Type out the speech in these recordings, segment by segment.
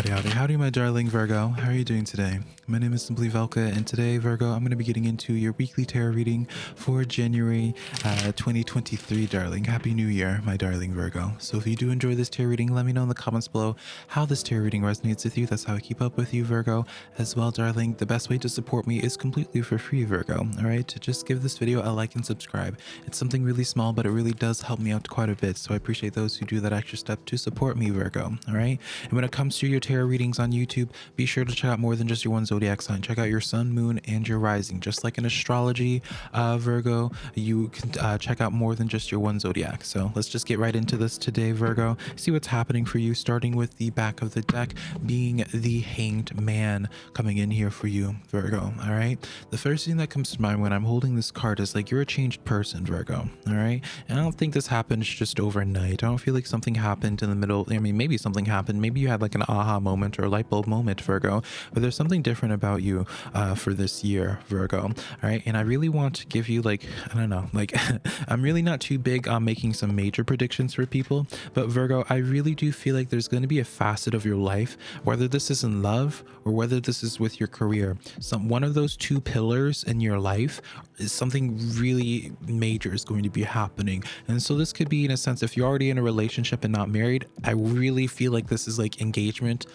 Howdy, howdy, my darling Virgo. How are you doing today? My name is SimplyVelca, and today, Virgo, I'm going to be getting into your weekly tarot reading for January 2023, darling. Happy New Year, my darling Virgo. So if you do enjoy this tarot reading, let me know in the comments below how this tarot reading resonates with you. That's how I keep up with you, Virgo. As well, darling, the best way to support me is completely for free, Virgo. All right? Just give this video a like and subscribe. It's something really small, but it really does help me out quite a bit. So I appreciate those who do that extra step to support me, Virgo. All right? And when it comes to your tarot readings on YouTube, be sure to check out more than just your one zodiac sign. Check out your sun, moon, and your rising. Just like in astrology, Virgo, you can check out more than just your one zodiac. So let's just get right into this today, Virgo. See what's happening for you, starting with the back of the deck being the Hanged Man coming in here for you, Virgo. All right. The first thing that comes to mind when I'm holding this card is like you're a changed person, Virgo. All right. And I don't think this happens just overnight. I don't feel like something happened in the middle. I mean, maybe something happened. Maybe you had like an aha moment or a light bulb moment, Virgo, but there's something different about you for this year, Virgo. All right. And I really want to give you like, I don't know, like I'm really not too big on making some major predictions for people, but Virgo, I really do feel like there's going to be a facet of your life, whether this is in love or whether this is with your career. One of those two pillars in your life is something really major is going to be happening. And so this could be, in a sense, if you're already in a relationship and not married, I really feel like this is like engagement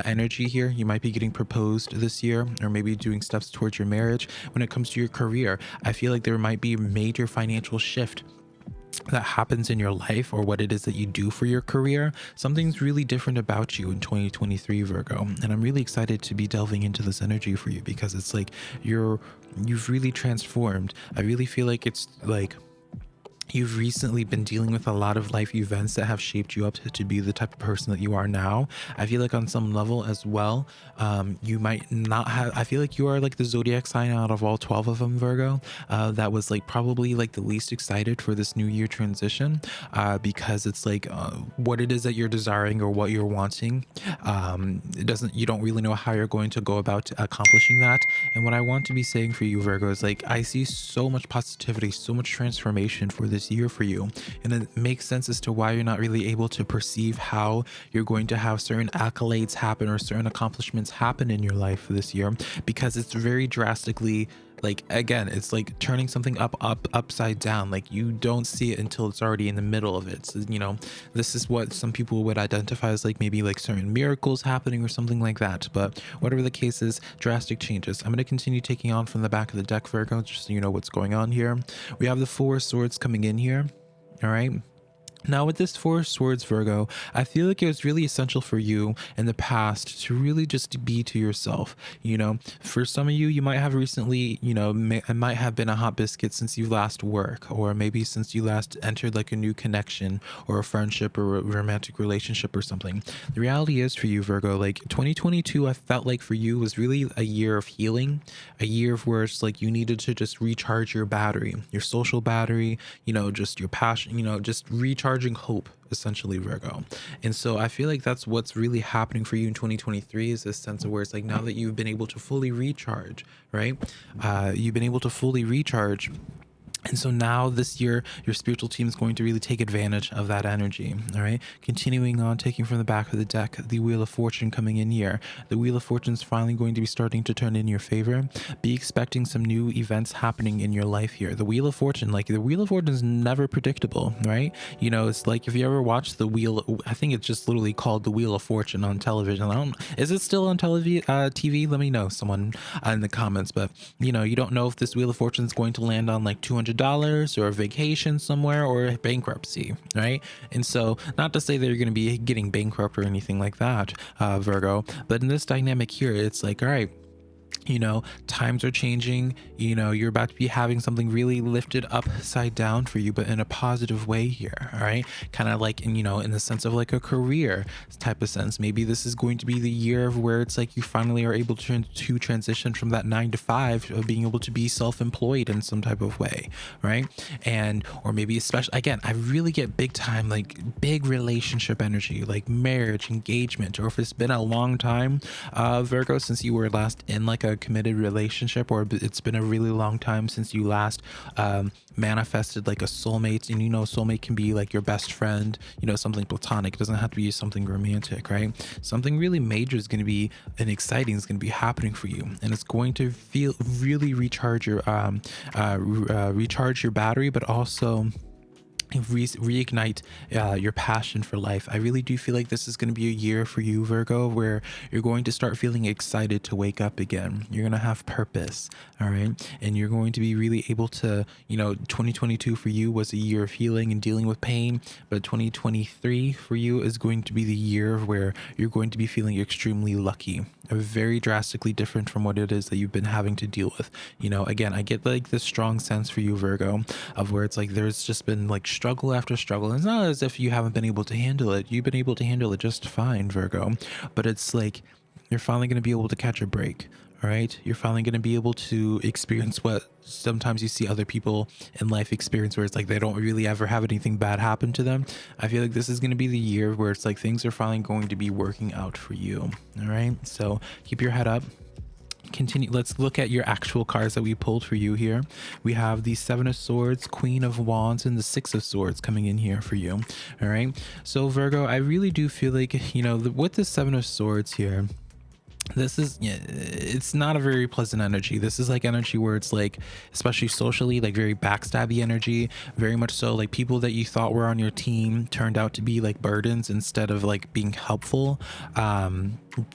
energy here. You might be getting proposed this year, or maybe doing steps towards your marriage. When it comes to your career, I feel like there might be a major financial shift that happens in your life, or what it is that you do for your career. Something's really different about you in 2023, Virgo, and I'm really excited to be delving into this energy for you, because it's like you've really transformed. I really feel like it's like you've recently been dealing with a lot of life events that have shaped you up to be the type of person that you are now. I feel like on some level as well, you might not have, I feel like you are like the zodiac sign out of all 12 of them, Virgo, that was like probably like the least excited for this new year transition, because it's like what it is that you're desiring or what you're wanting, you don't really know how you're going to go about accomplishing that. And what I want to be saying for you, Virgo, is like I see so much positivity, so much transformation for this year for you, and it makes sense as to why you're not really able to perceive how you're going to have certain accolades happen or certain accomplishments happen in your life this year, because it's very drastically, like, again, it's like turning something upside down. Like you don't see it until it's already in the middle of it. So, you know, this is what some people would identify as like maybe like certain miracles happening or something like that. But whatever the case is, drastic changes. I'm going to continue taking on from the back of the deck, Virgo, just so you know what's going on here. We have the Four of Swords coming in here. All right. Now with this Four of Swords, Virgo, I feel like it was really essential for you in the past to really just be to yourself. You know, for some of you, you might have recently, you know, it might have been a hot biscuit since you last work, or maybe since you last entered like a new connection or a friendship or a romantic relationship or something. The reality is for you, Virgo, like 2022, I felt like for you was really a year of healing, a year of where it's like you needed to just recharge your battery, your social battery, you know, just your passion, you know, just recharging hope, essentially, Virgo. And so I feel like that's what's really happening for you in 2023, is this sense of where it's like now that you've been able to fully recharge, right? You've been able to fully recharge. And so now this year, your spiritual team is going to really take advantage of that energy. All right. Continuing on, taking from the back of the deck, the Wheel of Fortune coming in here. The Wheel of Fortune is finally going to be starting to turn in your favor. Be expecting some new events happening in your life here. The Wheel of Fortune, like the Wheel of Fortune is never predictable, right? You know, it's like if you ever watch the Wheel, I think it's just literally called the Wheel of Fortune on television. Is it still on TV? Let me know, someone in the comments. But, you know, you don't know if this Wheel of Fortune is going to land on like $200 or a vacation somewhere or bankruptcy, right? And so not to say that you're going to be getting bankrupt or anything like that, Virgo, but in this dynamic here, it's like, all right, you know, times are changing, you know, you're about to be having something really lifted upside down for you, but in a positive way here. All right. Kind of like, in, you know, in the sense of like a career type of sense. Maybe this is going to be the year of where it's like you finally are able to transition from that 9 to 5 of being able to be self-employed in some type of way. Right. And, or maybe especially, again, I really get big time, like big relationship energy, like marriage, engagement, or if it's been a long time, Virgo, since you were last in like a committed relationship, or it's been a really long time since you last manifested like a soulmate. And soulmate can be like your best friend, something platonic. It doesn't have to be something romantic, right? Something really major is going to be, and exciting is going to be happening for you, and it's going to feel really recharge your recharge your battery, but also reignite your passion for life. I really do feel like this is going to be a year for you, Virgo, where you're going to start feeling excited to wake up again. You're going to have purpose, all right? And you're going to be really able to, 2022 for you was a year of healing and dealing with pain, but 2023 for you is going to be the year where you're going to be feeling extremely lucky. Very drastically different from what it is that you've been having to deal with. Again, I get like this strong sense for you, Virgo, of where it's like there's just been like struggle after struggle. It's not as if you haven't been able to handle it. You've been able to handle it just fine, Virgo, but it's like you're finally going to be able to catch a break. All right, you're finally going to be able to experience what sometimes you see other people in life experience, where it's like they don't really ever have anything bad happen to them. I feel like this is going to be the year where it's like things are finally going to be working out for you. All right, so keep your head up. Continue. Let's look at your actual cards that we pulled for you here. We have the Seven of Swords, Queen of Wands, and the Six of Swords coming in here for you. All right, so Virgo, I really do feel like with the Seven of Swords here, it's not a very pleasant energy. This is like energy where it's like, especially socially, like very backstabby energy, very much so like people that you thought were on your team turned out to be like burdens instead of like being helpful.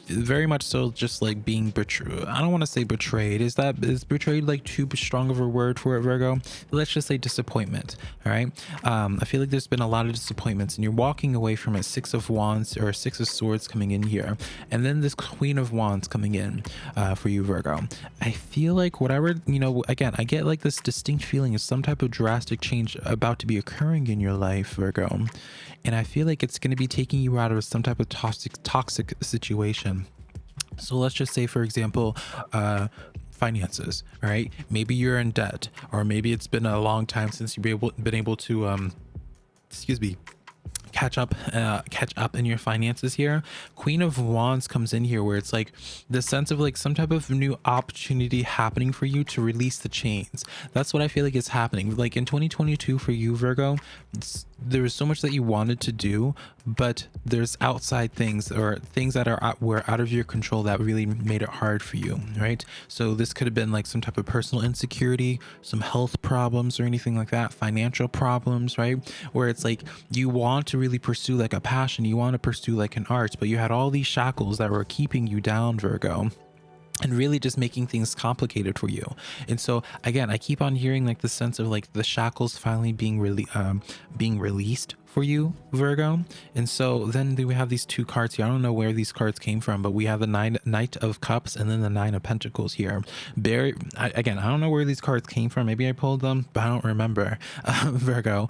Very much so just like being betrayed. I don't want to say betrayed. Is betrayed like too strong of a word for it, Virgo? Let's just say disappointment. All right. I feel like there's been a lot of disappointments and you're walking away from it. Six of Wands or Six of Swords coming in here, and then this Queen of Wands coming in for you, Virgo. I feel like whatever, again, I get like this distinct feeling of some type of drastic change about to be occurring in your life, Virgo. And I feel like it's going to be taking you out of some type of toxic situation. So let's just say, for example, finances, right? Maybe you're in debt, or maybe it's been a long time since you've been able to, catch up in your finances here. Queen of Wands comes in here where it's like the sense of like some type of new opportunity happening for you to release the chains. That's what I feel like is happening. Like in 2022 for you, Virgo, there was so much that you wanted to do, but there's outside things or things that were out of your control that really made it hard for you, right? So this could have been like some type of personal insecurity, some health problems or anything like that, financial problems, right? Where it's like you want to really pursue like a passion, you want to pursue like an art, but you had all these shackles that were keeping you down, Virgo, and really just making things complicated for you. And so again, I keep on hearing like the sense of like the shackles finally being released for you, Virgo. And so then we have these two cards here. I don't know where these cards came from, but we have the Knight of Cups and then the Nine of Pentacles here. Again, I don't know where these cards came from. Maybe I pulled them, but I don't remember, Virgo.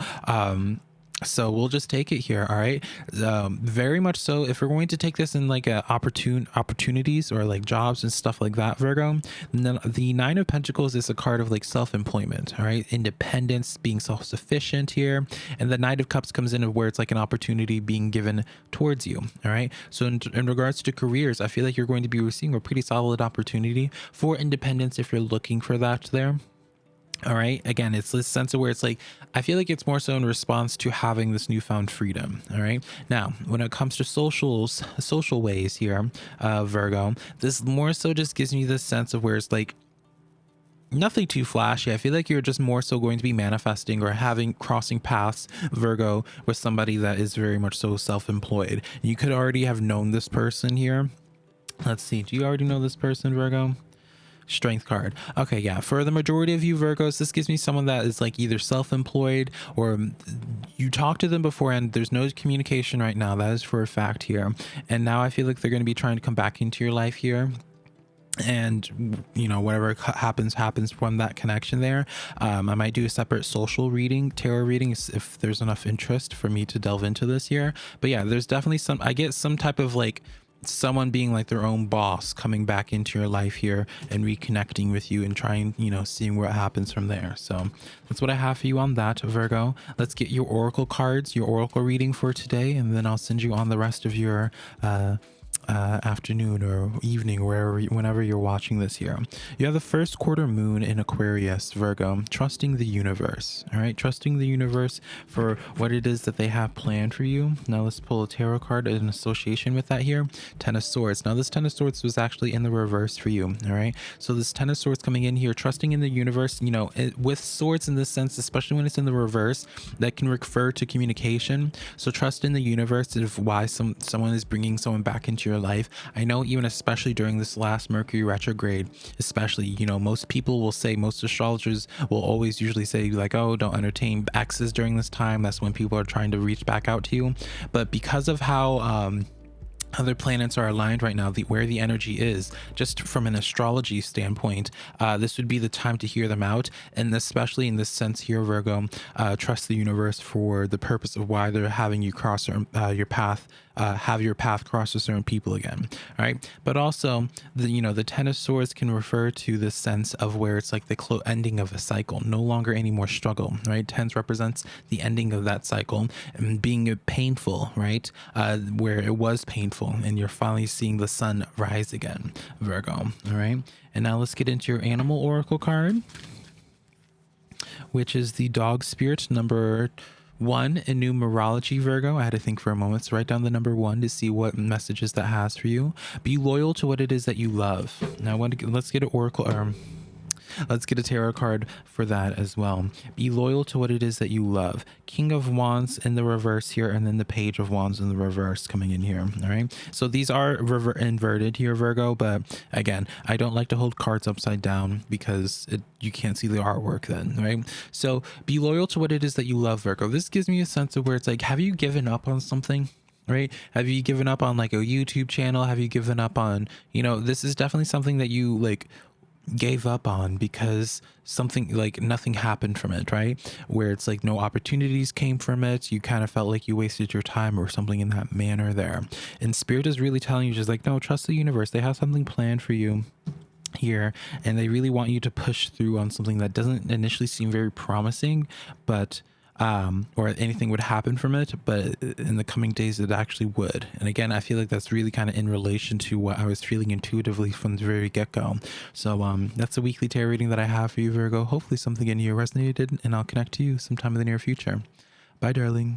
So we'll just take it here. All right. Very much so. If we're going to take this in like opportunities or like jobs and stuff like that, Virgo, then the Nine of Pentacles is a card of like self-employment. All right. Independence, being self-sufficient here. And the Knight of Cups comes in where it's like an opportunity being given towards you. All right. So in regards to careers, I feel like you're going to be receiving a pretty solid opportunity for independence if you're looking for that there. All right. Again, it's this sense of where it's like, I feel like it's more so in response to having this newfound freedom. All right. Now, when it comes to social ways here, Virgo, this more so just gives me this sense of where it's like, nothing too flashy. I feel like you're just more so going to be manifesting or crossing paths, Virgo, with somebody that is very much so self-employed. You could already have known this person here. Let's see. Do you already know this person, Virgo? Strength card. Okay, yeah, for the majority of you Virgos, this gives me someone that is like either self-employed or you talked to them before and there's no communication right now. That is for a fact here. And now I feel like they're going to be trying to come back into your life here. And whatever happens from that connection there. I might do a separate social reading, tarot reading, if there's enough interest for me to delve into this here. But yeah, there's definitely I get some type of like someone being like their own boss coming back into your life here and reconnecting with you and trying, seeing what happens from there. So that's what I have for you on that, Virgo. Let's get your oracle cards, your oracle reading for today, and then I'll send you on the rest of your afternoon or evening, whenever you're watching this here. You have the first quarter moon in Aquarius, Virgo, trusting the universe. All right, trusting the universe for what it is that they have planned for you. Now let's pull a tarot card in association with that here. Ten of Swords. Now this Ten of Swords was actually in the reverse for you. All right, so this Ten of Swords coming in here, trusting in the universe. You know, with swords in this sense, especially when it's in the reverse, that can refer to communication. So trust in the universe of why someone is bringing someone back into your life. I know, even especially during this last Mercury retrograde, especially, you know, most people will say, most astrologers will always usually say like, oh, don't entertain exes during this time. That's when people are trying to reach back out to you. But because of how other planets are aligned right now, where the energy is, just from an astrology standpoint, this would be the time to hear them out. And especially in this sense here, Virgo, trust the universe for the purpose of why they're having you cross your path, have your path cross with certain people again. All right, but also the Ten of Swords can refer to the sense of where it's like the ending of a cycle, no longer any more struggle. Right, tens represents the ending of that cycle and being painful, right, where it was painful, and you're finally seeing the sun rise again, Virgo. All right, and now let's get into your animal oracle card, which is the dog spirit, number 1 in numerology, Virgo. I had to think for a moment, so write down the number 1 to see what messages that has for you. Be loyal to what it is that you love. Now let's get an oracle, let's get a tarot card for that as well. Be loyal to what it is that you love. King of Wands in the reverse here, and then the Page of Wands in the reverse coming in here. All right, so these are inverted here, Virgo, but again, I don't like to hold cards upside down because you can't see the artwork then, right? So be loyal to what it is that you love, Virgo. This gives me a sense of where it's like, have you given up on something? Right? Have you given up on like a YouTube channel? Have you given up on, this is definitely something that you like gave up on because something, like, nothing happened from it, right? Where it's like no opportunities came from it. You kind of felt like you wasted your time or something in that manner there. And Spirit is really telling you, just like, no, trust the universe. They have something planned for you here, and they really want you to push through on something that doesn't initially seem very promising, but or anything would happen from it, but in the coming days it actually would. And again, I feel like that's really kind of in relation to what I was feeling intuitively from the very get-go. So that's a weekly tarot reading that I have for you, Virgo. Hopefully something in here resonated, and I'll connect to you sometime in the near future. Bye, darling.